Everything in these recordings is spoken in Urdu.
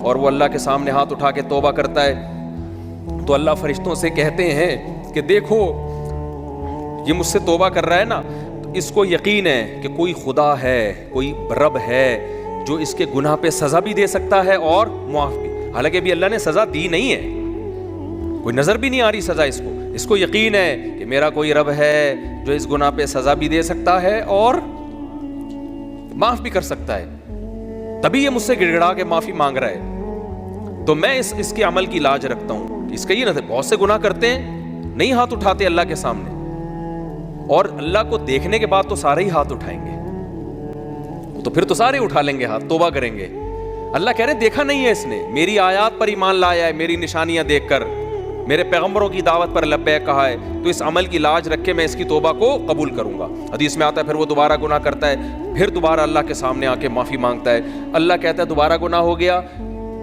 اور وہ اللہ کے سامنے ہاتھ اٹھا کے توبہ کرتا ہے تو اللہ فرشتوں سے کہتے ہیں کہ دیکھو یہ مجھ سے توبہ کر رہا ہے نا، تو اس کو یقین ہے کہ کوئی خدا ہے، کوئی رب ہے جو اس کے گناہ پہ سزا بھی دے سکتا ہے اور معاف بھی. حالانکہ ابھی اللہ نے سزا دی نہیں ہے، کوئی نظر بھی نہیں آ رہی سزا اس کو یقین ہے کہ میرا کوئی رب ہے جو اس گناہ پہ سزا بھی دے سکتا ہے اور معاف بھی کر سکتا ہے، تبھی یہ مجھ سے گڑ گڑا کے معافی مانگ رہا ہے. تو میں اس کے عمل کی لاج رکھتا ہوں. اس کا یہ نہ بہت سے گناہ کرتے ہیں، نہیں ہاتھ اٹھاتے اللہ کے سامنے، اور اللہ کو دیکھنے کے بعد تو سارے ہی ہاتھ اٹھائیں گے، تو پھر تو سارے اٹھا لیں گے ہاتھ، توبہ کریں گے. اللہ کہہ رہے دیکھا نہیں ہے اس نے، میری آیات پر ایمان لایا ہے، میری نشانیاں دیکھ کر، میرے پیغمبروں کی دعوت پر لبیک کہا ہے، تو اس عمل کی لاج رکھ کے میں اس کی توبہ کو قبول کروں گا. حدیث میں آتا ہے پھر وہ دوبارہ گناہ کرتا ہے، پھر دوبارہ اللہ کے سامنے آ کے معافی مانگتا ہے. اللہ کہتا ہے دوبارہ گناہ ہو گیا،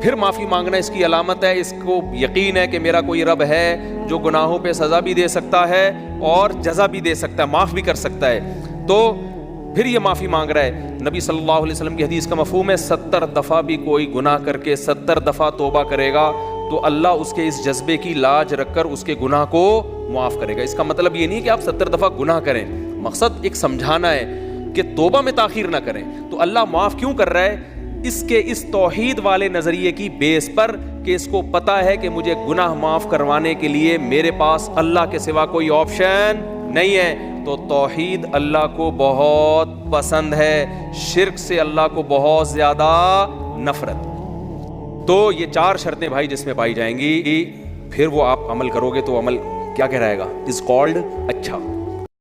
پھر معافی مانگنا اس کی علامت ہے، اس کو یقین ہے کہ میرا کوئی رب ہے جو گناہوں پہ سزا بھی دے سکتا ہے اور جزا بھی دے سکتا ہے، معاف بھی کر سکتا ہے. تو پھر یہ معافی مانگ رہا ہے. نبی صلی اللہ علیہ وسلم کی حدیث کا مفہوم ہے 70 دفعہ بھی کوئی گناہ کر کے 70 دفعہ توبہ کرے گا تو اللہ اس کے اس جذبے کی لاج رکھ کر اس کے گناہ کو معاف کرے گا. اس کا مطلب یہ نہیں کہ آپ 70 دفعہ گناہ کریں، مقصد ایک سمجھانا ہے کہ توبہ میں تاخیر نہ کریں. تو اللہ معاف کیوں کر رہا ہے؟ اس کے اس توحید والے نظریے کی بیس پر کہ اس کو پتا ہے کہ مجھے گناہ معاف کروانے کے لیے میرے پاس اللہ کے سوا کوئی آپشن نہیں ہے. تو توحید اللہ کو بہت پسند ہے، شرک سے اللہ کو بہت زیادہ نفرت. تو یہ 4 شرطیں بھائی جس میں پائی جائیں گی، پھر وہ آپ عمل کرو گے تو عمل کیا کہہ رہے گا؟ از کالڈ اچھا.